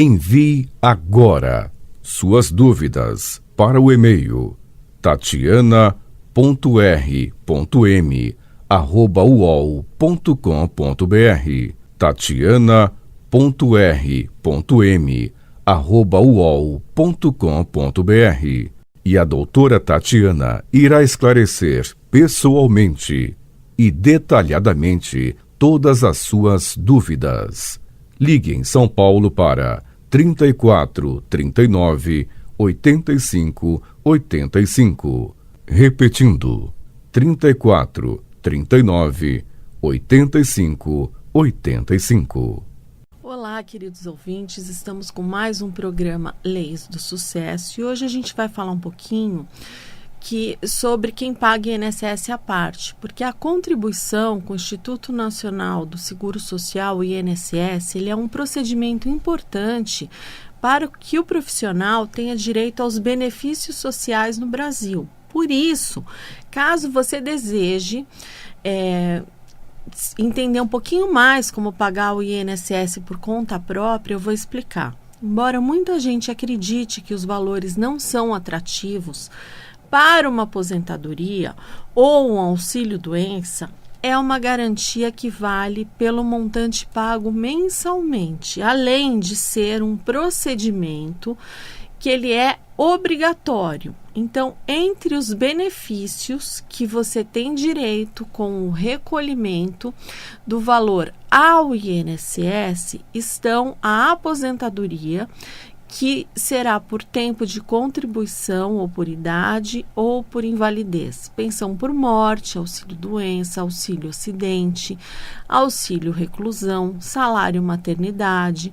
Envie agora suas dúvidas para o e-mail tatiana.r.m@uol.com.br tatiana.r.m@uol.com.br e a doutora Tatiana irá esclarecer pessoalmente e detalhadamente todas as suas dúvidas. Ligue em São Paulo para 34 39 85 85. Repetindo, 34 39 85 85. Olá, queridos ouvintes, estamos com mais um programa Leis do Sucesso e hoje a gente vai falar um pouquinho sobre quem paga INSS à parte, porque a contribuição com o Instituto Nacional do Seguro Social, o INSS, ele é um procedimento importante para que o profissional tenha direito aos benefícios sociais no Brasil. Por isso, caso você deseje entender um pouquinho mais como pagar o INSS por conta própria, eu vou explicar. Embora muita gente acredite que os valores não são atrativos para uma aposentadoria ou um auxílio-doença, é uma garantia que vale pelo montante pago mensalmente, além de ser um procedimento que ele é obrigatório. Então, entre os benefícios que você tem direito com o recolhimento do valor ao INSS estão a aposentadoria, que será por tempo de contribuição ou por idade ou por invalidez, pensão por morte, auxílio-doença, auxílio-acidente, auxílio-reclusão, salário maternidade,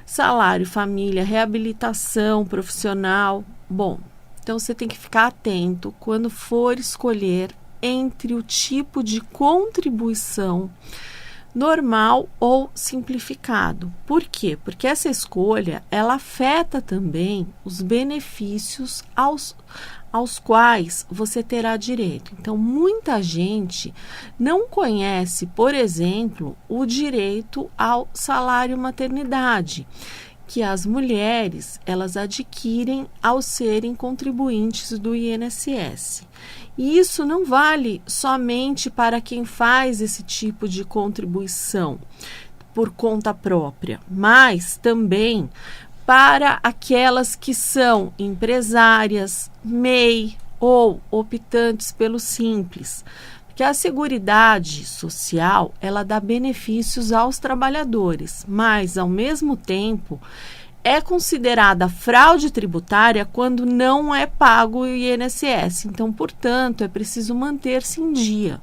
salário família, reabilitação profissional. Bom, então você tem que ficar atento quando for escolher entre o tipo de contribuição normal ou simplificado. Por quê? Porque essa escolha, ela afeta também os benefícios aos quais você terá direito. Então, muita gente não conhece, por exemplo, o direito ao salário maternidade, que as mulheres, elas adquirem ao serem contribuintes do INSS. E isso não vale somente para quem faz esse tipo de contribuição por conta própria, mas também para aquelas que são empresárias, MEI ou optantes pelo Simples. Porque a Seguridade Social, ela dá benefícios aos trabalhadores, mas, ao mesmo tempo, é considerada fraude tributária quando não é pago o INSS. Então, portanto, é preciso manter-se em dia.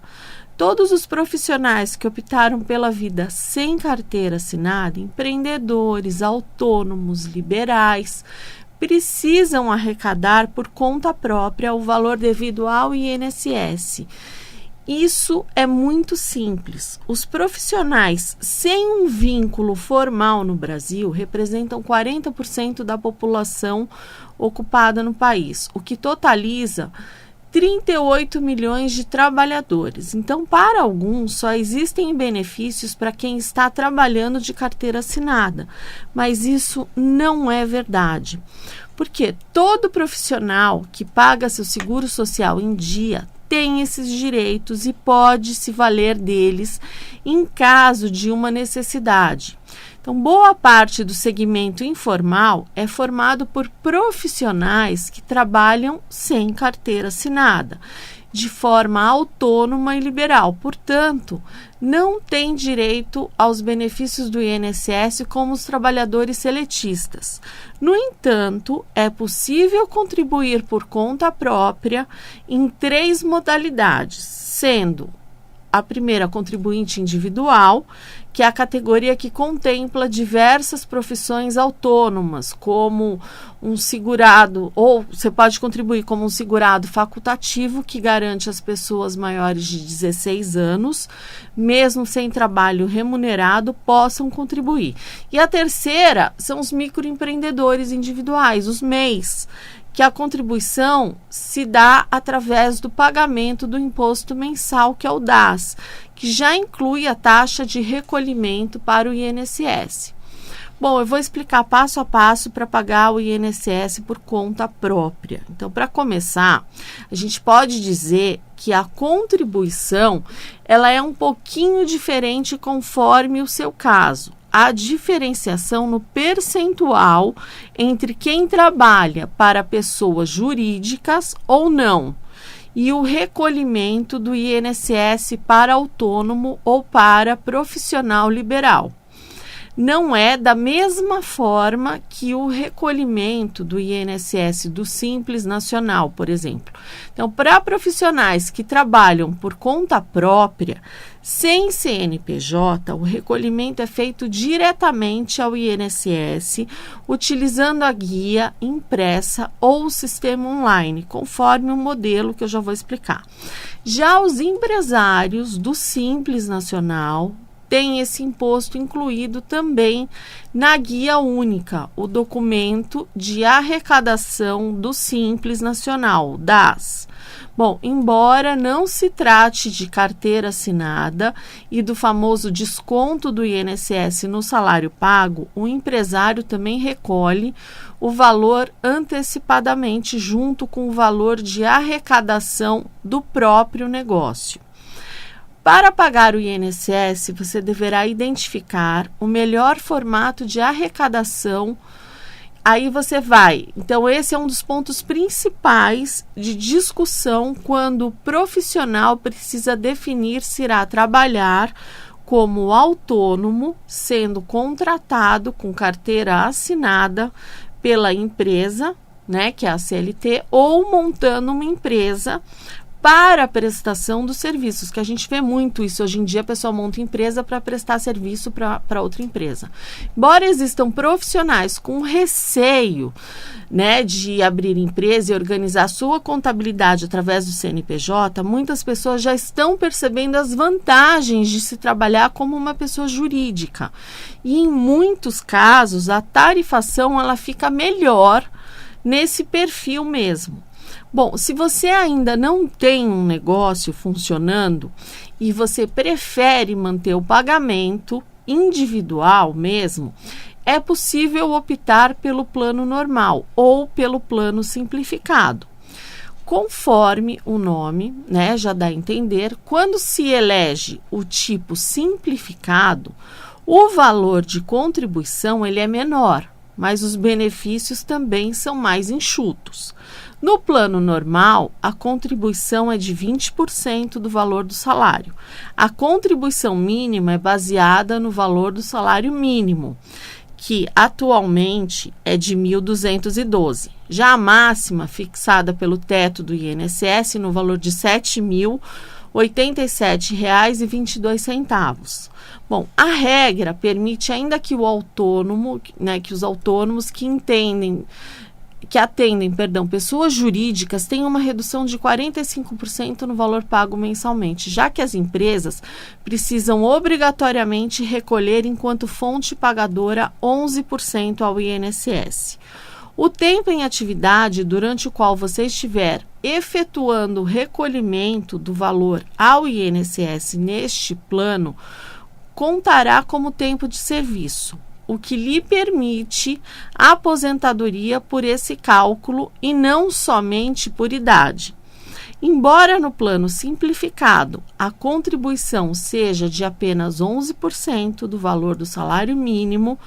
Todos os profissionais que optaram pela vida sem carteira assinada, empreendedores, autônomos, liberais, precisam arrecadar por conta própria o valor devido ao INSS. Isso é muito simples. Os profissionais sem um vínculo formal no Brasil representam 40% da população ocupada no país, o que totaliza 38 milhões de trabalhadores. Então, para alguns, só existem benefícios para quem está trabalhando de carteira assinada, mas isso não é verdade. Porque todo profissional que paga seu seguro social em dia tem esses direitos e pode se valer deles em caso de uma necessidade. Então, boa parte do segmento informal é formado por profissionais que trabalham sem carteira assinada, de forma autônoma e liberal. Portanto, não tem direito aos benefícios do INSS como os trabalhadores seletistas. No entanto, é possível contribuir por conta própria em 3 modalidades, sendo a primeira contribuinte individual, que é a categoria que contempla diversas profissões autônomas, como um segurado, ou você pode contribuir como um segurado facultativo, que garante às pessoas maiores de 16 anos, mesmo sem trabalho remunerado, possam contribuir. E a terceira são os microempreendedores individuais, os MEIs, que a contribuição se dá através do pagamento do imposto mensal, que é o DAS, que já inclui a taxa de recolhimento para o INSS. Bom, eu vou explicar passo a passo para pagar o INSS por conta própria. Então, para começar, a gente pode dizer que a contribuição ela é um pouquinho diferente conforme o seu caso. Há diferenciação no percentual entre quem trabalha para pessoas jurídicas ou não, e o recolhimento do INSS para autônomo ou para profissional liberal. Não é da mesma forma que o recolhimento do INSS do Simples Nacional, por exemplo. Então, para profissionais que trabalham por conta própria, sem CNPJ, o recolhimento é feito diretamente ao INSS, utilizando a guia impressa ou o sistema online, conforme o modelo que eu já vou explicar. Já os empresários do Simples Nacional tem esse imposto incluído também na guia única, o documento de arrecadação do Simples Nacional, DAS. Bom, embora não se trate de carteira assinada e do famoso desconto do INSS no salário pago, o empresário também recolhe o valor antecipadamente junto com o valor de arrecadação do próprio negócio. Para pagar o INSS, você deverá identificar o melhor formato de arrecadação. Aí você vai. Então, esse é um dos pontos principais de discussão quando o profissional precisa definir se irá trabalhar como autônomo, sendo contratado com carteira assinada pela empresa, né, que é a CLT, ou montando uma empresa para a prestação dos serviços, que a gente vê muito isso hoje em dia, a pessoa monta empresa para prestar serviço para outra empresa. Embora existam profissionais com receio, né, de abrir empresa e organizar sua contabilidade através do CNPJ, muitas pessoas já estão percebendo as vantagens de se trabalhar como uma pessoa jurídica. E em muitos casos, a tarifação ela fica melhor nesse perfil mesmo. Bom, se você ainda não tem um negócio funcionando e você prefere manter o pagamento individual mesmo, é possível optar pelo plano normal ou pelo plano simplificado. Conforme o nome, né, já dá a entender, quando se elege o tipo simplificado, o valor de contribuição ele é menor, mas os benefícios também são mais enxutos. No plano normal, a contribuição é de 20% do valor do salário. A contribuição mínima é baseada no valor do salário mínimo, que atualmente é de R$ 1.212. Já a máxima, fixada pelo teto do INSS, no valor de R$ 7.087,22. Bom, a regra permite ainda que o autônomo, né, que os autônomos que atendem, pessoas jurídicas tenham uma redução de 45% no valor pago mensalmente, já que as empresas precisam obrigatoriamente recolher enquanto fonte pagadora 11% ao INSS. O tempo em atividade durante o qual você estiver efetuando o recolhimento do valor ao INSS neste plano contará como tempo de serviço, o que lhe permite a aposentadoria por esse cálculo e não somente por idade. Embora no plano simplificado a contribuição seja de apenas 11% do valor do salário mínimo,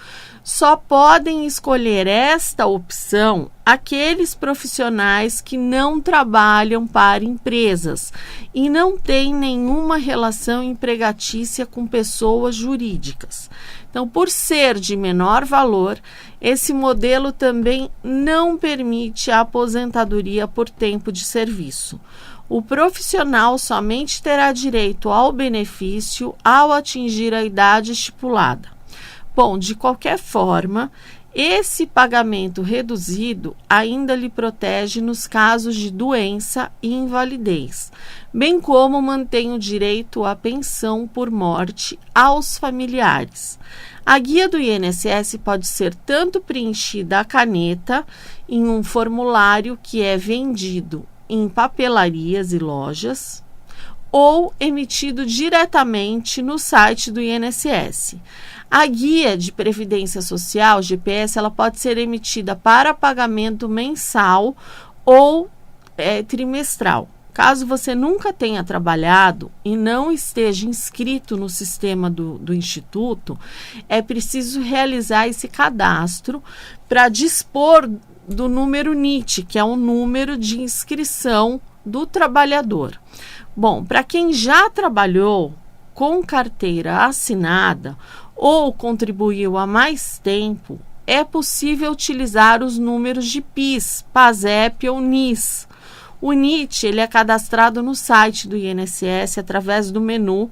só podem escolher esta opção aqueles profissionais que não trabalham para empresas e não têm nenhuma relação empregatícia com pessoas jurídicas. Então, por ser de menor valor, esse modelo também não permite a aposentadoria por tempo de serviço. O profissional somente terá direito ao benefício ao atingir a idade estipulada. Bom, de qualquer forma, esse pagamento reduzido ainda lhe protege nos casos de doença e invalidez, bem como mantém o direito à pensão por morte aos familiares. A guia do INSS pode ser tanto preenchida à caneta em um formulário que é vendido em papelarias e lojas, ou emitido diretamente no site do INSS. A Guia de Previdência Social, GPS, ela pode ser emitida para pagamento mensal ou trimestral. Caso você nunca tenha trabalhado e não esteja inscrito no sistema do Instituto, é preciso realizar esse cadastro para dispor do número NIT, que é o número de inscrição do trabalhador. Bom, para quem já trabalhou com carteira assinada ou contribuiu há mais tempo, é possível utilizar os números de PIS, PASEP ou NIS. O NIT ele é cadastrado no site do INSS através do menu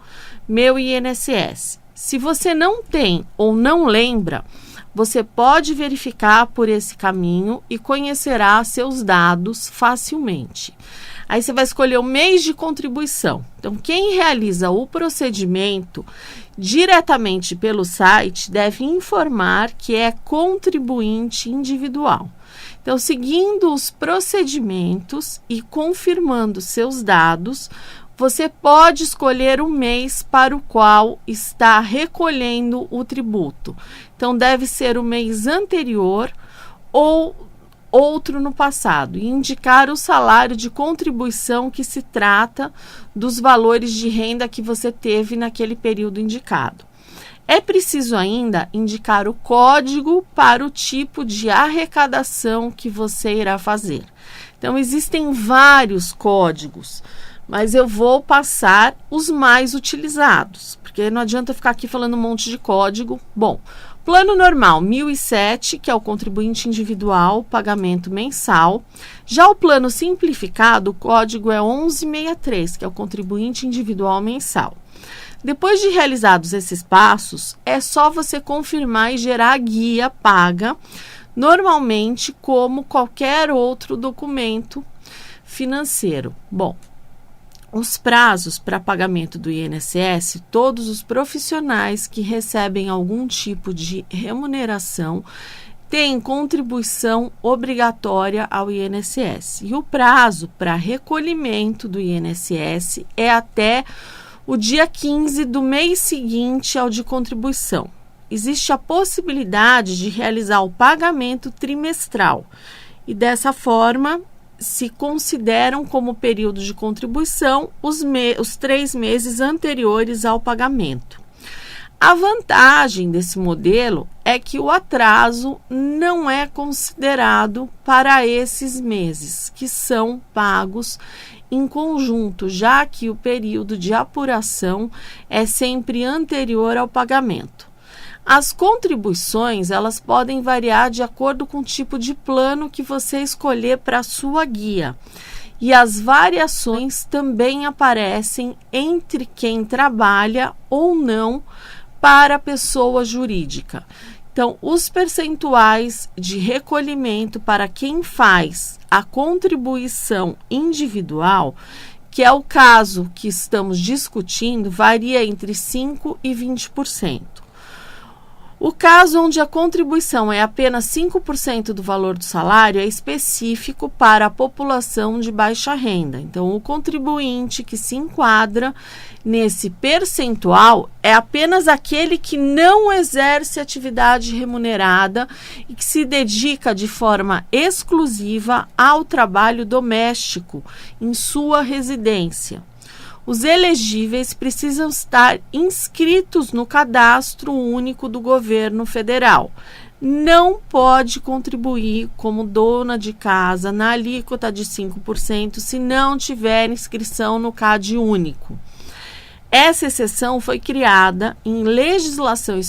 Meu INSS. Se você não tem ou não lembra, você pode verificar por esse caminho e conhecerá seus dados facilmente. Aí você vai escolher o mês de contribuição. Então, quem realiza o procedimento diretamente pelo site deve informar que é contribuinte individual. Então, seguindo os procedimentos e confirmando seus dados, você pode escolher o mês para o qual está recolhendo o tributo. Então, deve ser o mês anterior ou outro no passado e indicar o salário de contribuição que se trata dos valores de renda que você teve naquele período indicado. É preciso ainda indicar o código para o tipo de arrecadação que você irá fazer. Então, existem vários códigos, mas eu vou passar os mais utilizados, porque não adianta ficar aqui falando um monte de código. Bom, plano normal, 1.007, que é o contribuinte individual, pagamento mensal. Já o plano simplificado, o código é 1163, que é o contribuinte individual mensal. Depois de realizados esses passos, é só você confirmar e gerar a guia paga, normalmente como qualquer outro documento financeiro. Bom, os prazos para pagamento do INSS, todos os profissionais que recebem algum tipo de remuneração têm contribuição obrigatória ao INSS. E o prazo para recolhimento do INSS é até o dia 15 do mês seguinte ao de contribuição. Existe a possibilidade de realizar o pagamento trimestral e dessa forma se consideram como período de contribuição os 3 meses anteriores ao pagamento. A vantagem desse modelo é que o atraso não é considerado para esses meses, que são pagos em conjunto, já que o período de apuração é sempre anterior ao pagamento. As contribuições, elas podem variar de acordo com o tipo de plano que você escolher para a sua guia. E as variações também aparecem entre quem trabalha ou não para a pessoa jurídica. Então, os percentuais de recolhimento para quem faz a contribuição individual, que é o caso que estamos discutindo, varia entre 5% e 20%. O caso onde a contribuição é apenas 5% do valor do salário é específico para a população de baixa renda. Então, o contribuinte que se enquadra nesse percentual é apenas aquele que não exerce atividade remunerada e que se dedica de forma exclusiva ao trabalho doméstico em sua residência. Os elegíveis precisam estar inscritos no cadastro único do governo federal. Não pode contribuir como dona de casa na alíquota de 5% se não tiver inscrição no CAD único. Essa exceção foi criada em legislação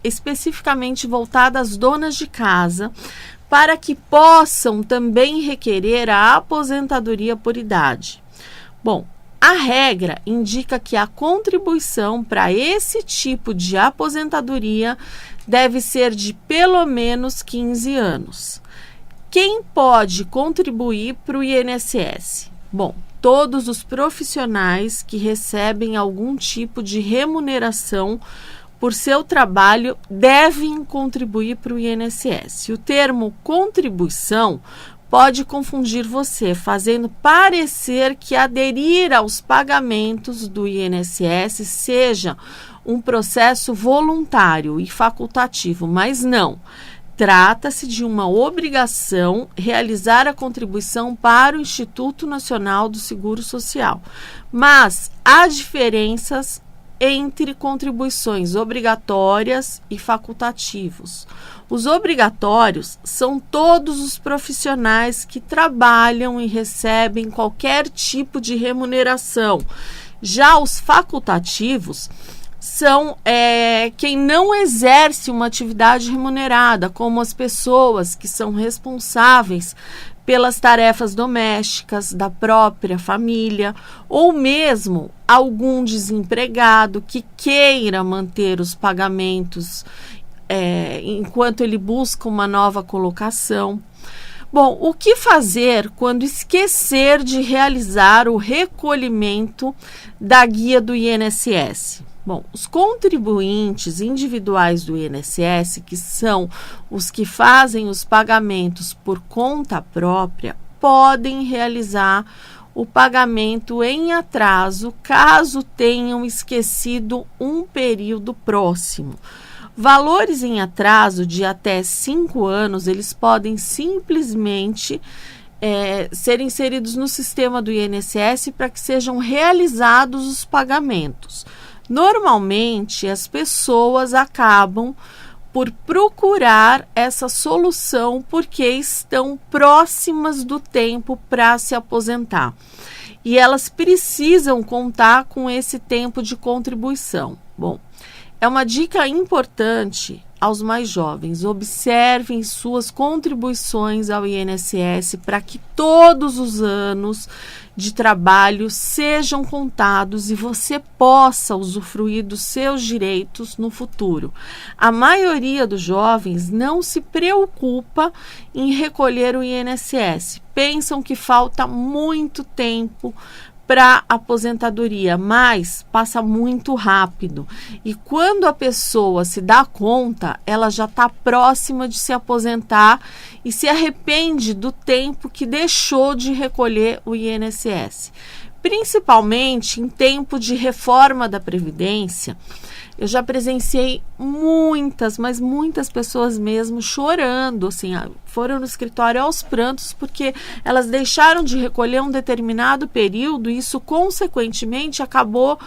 especificamente voltada às donas de casa, para que possam também requerer a aposentadoria por idade. Bom, a regra indica que a contribuição para esse tipo de aposentadoria deve ser de pelo menos 15 anos. Quem pode contribuir para o INSS? Bom, todos os profissionais que recebem algum tipo de remuneração por seu trabalho devem contribuir para o INSS. O termo contribuição pode confundir você, fazendo parecer que aderir aos pagamentos do INSS seja um processo voluntário e facultativo, mas não. Trata-se de uma obrigação realizar a contribuição para o Instituto Nacional do Seguro Social. Mas há diferenças entre contribuições obrigatórias e facultativos. Os obrigatórios são todos os profissionais que trabalham e recebem qualquer tipo de remuneração. Já os facultativos são quem não exerce uma atividade remunerada, como as pessoas que são responsáveis pelas tarefas domésticas da própria família, ou mesmo algum desempregado que queira manter os pagamentos enquanto ele busca uma nova colocação. Bom, o que fazer quando esquecer de realizar o recolhimento da guia do INSS? Bom, os contribuintes individuais do INSS, que são os que fazem os pagamentos por conta própria, podem realizar o pagamento em atraso caso tenham esquecido um período próximo. Valores em atraso de até 5 anos, eles podem simplesmente ser inseridos no sistema do INSS para que sejam realizados os pagamentos. Normalmente, as pessoas acabam por procurar essa solução porque estão próximas do tempo para se aposentar. E elas precisam contar com esse tempo de contribuição. Bom, é uma dica importante aos mais jovens. Observem suas contribuições ao INSS para que todos os anos de trabalho sejam contados e você possa usufruir dos seus direitos no futuro. A maioria dos jovens não se preocupa em recolher o INSS. Pensam que falta muito tempo para aposentadoria, mas passa muito rápido. E quando a pessoa se dá conta, ela já está próxima de se aposentar e se arrepende do tempo que deixou de recolher o INSS. Principalmente em tempo de reforma da Previdência, eu já presenciei muitas, mas muitas pessoas mesmo chorando, assim, foram no escritório aos prantos porque elas deixaram de recolher um determinado período e isso, consequentemente, acabou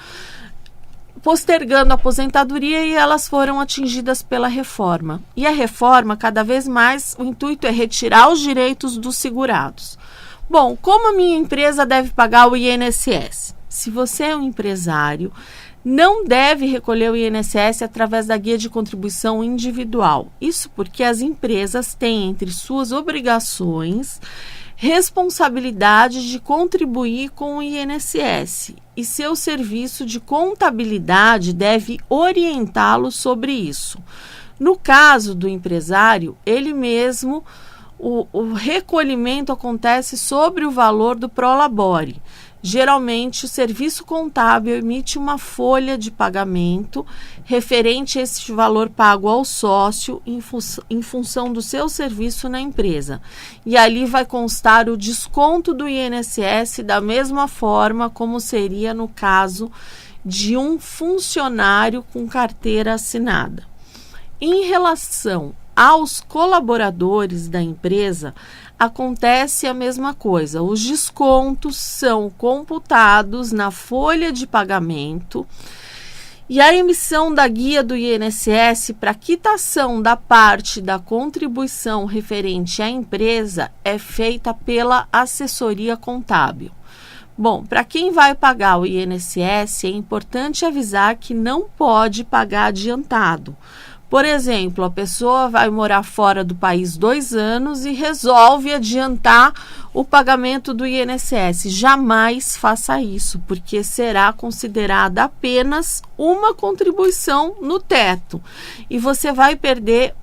postergando a aposentadoria e elas foram atingidas pela reforma. E a reforma, cada vez mais, o intuito é retirar os direitos dos segurados. Bom, como a minha empresa deve pagar o INSS? Se você é um empresário, não deve recolher o INSS através da guia de contribuição individual. Isso porque as empresas têm entre suas obrigações responsabilidade de contribuir com o INSS e seu serviço de contabilidade deve orientá-lo sobre isso. No caso do empresário, ele mesmo, o recolhimento acontece sobre o valor do prolabore. Geralmente, o serviço contábil emite uma folha de pagamento referente a esse valor pago ao sócio em função do seu serviço na empresa. E ali vai constar o desconto do INSS da mesma forma como seria no caso de um funcionário com carteira assinada. Em relação aos colaboradores da empresa, acontece a mesma coisa. Os descontos são computados na folha de pagamento e a emissão da guia do INSS para quitação da parte da contribuição referente à empresa é feita pela assessoria contábil. Bom, para quem vai pagar o INSS, é importante avisar que não pode pagar adiantado. Por exemplo, a pessoa vai morar fora do país 2 anos e resolve adiantar o pagamento do INSS. Jamais faça isso, porque será considerada apenas uma contribuição no teto. E você vai perder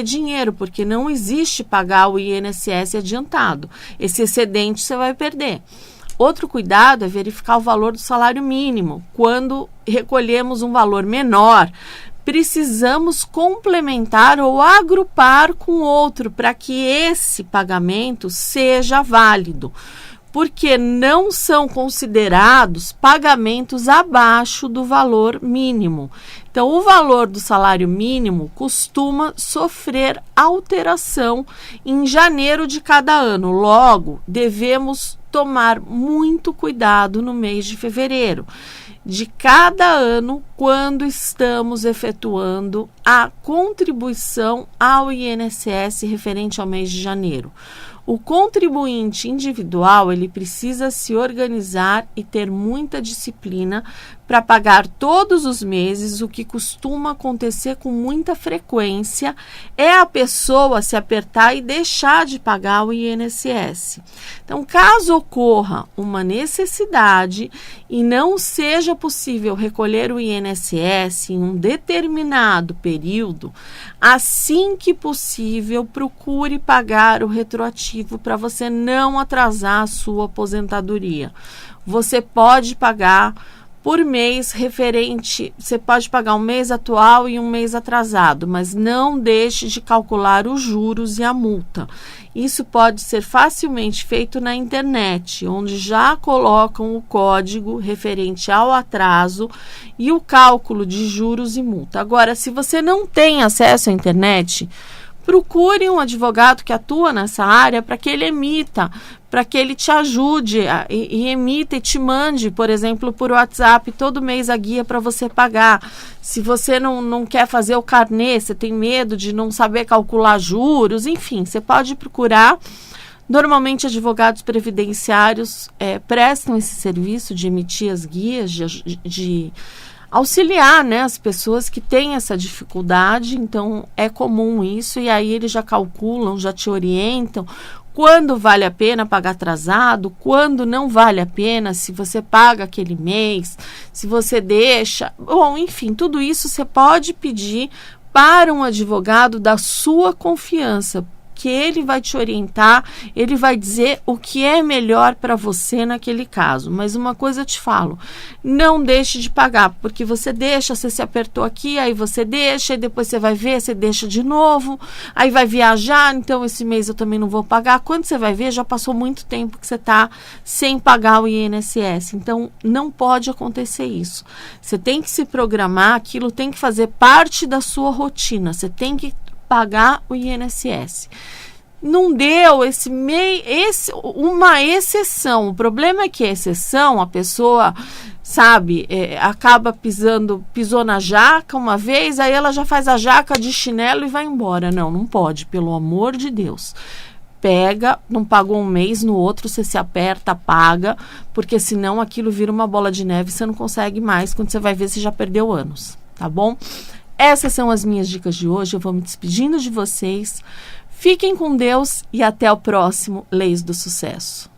dinheiro, porque não existe pagar o INSS adiantado. Esse excedente você vai perder. Outro cuidado é verificar o valor do salário mínimo. Quando recolhemos um valor menor, precisamos complementar ou agrupar com outro para que esse pagamento seja válido, porque não são considerados pagamentos abaixo do valor mínimo. Então, o valor do salário mínimo costuma sofrer alteração em janeiro de cada ano. Logo, devemos tomar muito cuidado no mês de fevereiro de cada ano, quando estamos efetuando a contribuição ao INSS referente ao mês de janeiro. O contribuinte individual, ele precisa se organizar e ter muita disciplina para pagar todos os meses. O que costuma acontecer com muita frequência é a pessoa se apertar e deixar de pagar o INSS. Então, caso ocorra uma necessidade e não seja possível recolher o INSS em um determinado período, assim que possível, procure pagar o retroativo para você não atrasar a sua aposentadoria. Você pode pagar por mês referente, você pode pagar um mês atual e um mês atrasado, mas não deixe de calcular os juros e a multa. Isso pode ser facilmente feito na internet, onde já colocam o código referente ao atraso e o cálculo de juros e multa. Agora, se você não tem acesso à internet, procure um advogado que atua nessa área para que ele emita, para que ele te ajude e emita e te mande, por exemplo, por WhatsApp, todo mês a guia para você pagar. Se você não quer fazer o carnê, você tem medo de não saber calcular juros, enfim, você pode procurar. Normalmente, advogados previdenciários prestam esse serviço de emitir as guias, de auxiliar, né, as pessoas que têm essa dificuldade. Então é comum isso, e aí eles já calculam, já te orientam quando vale a pena pagar atrasado, quando não vale a pena, se você paga aquele mês, se você deixa, bom, enfim, tudo isso você pode pedir para um advogado da sua confiança, que ele vai te orientar, ele vai dizer o que é melhor para você naquele caso. Mas uma coisa eu te falo, não deixe de pagar, porque você deixa, você se apertou aqui, aí você deixa, e depois você vai ver, você deixa de novo, aí vai viajar, então esse mês eu também não vou pagar. Quando você vai ver, já passou muito tempo que você está sem pagar o INSS. Então, não pode acontecer isso. Você tem que se programar, aquilo tem que fazer parte da sua rotina, você tem que pagar o INSS. Não deu uma exceção. O problema é que a exceção, a pessoa, sabe, acaba pisou na jaca uma vez, aí ela já faz a jaca de chinelo e vai embora. Não pode, pelo amor de Deus. Pega, não pagou um mês, no outro você se aperta, paga, porque senão aquilo vira uma bola de neve e você não consegue mais. Quando você vai ver, você já perdeu anos, tá bom? Essas são as minhas dicas de hoje. Eu vou me despedindo de vocês. Fiquem com Deus e até o próximo Leis do Sucesso.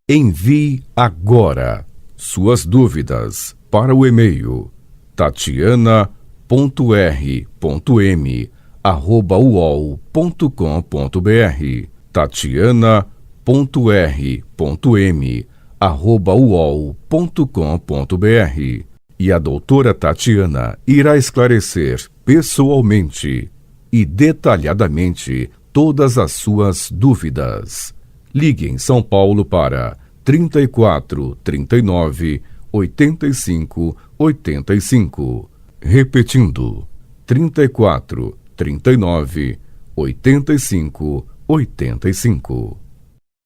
Envie agora suas dúvidas para o e-mail tatiana.r.m@uol.com.br tatiana.r.m@uol.com.br. E a doutora Tatiana irá esclarecer pessoalmente e detalhadamente todas as suas dúvidas. Ligue em São Paulo para 34 39 85 85. Repetindo, 34 39 85 85.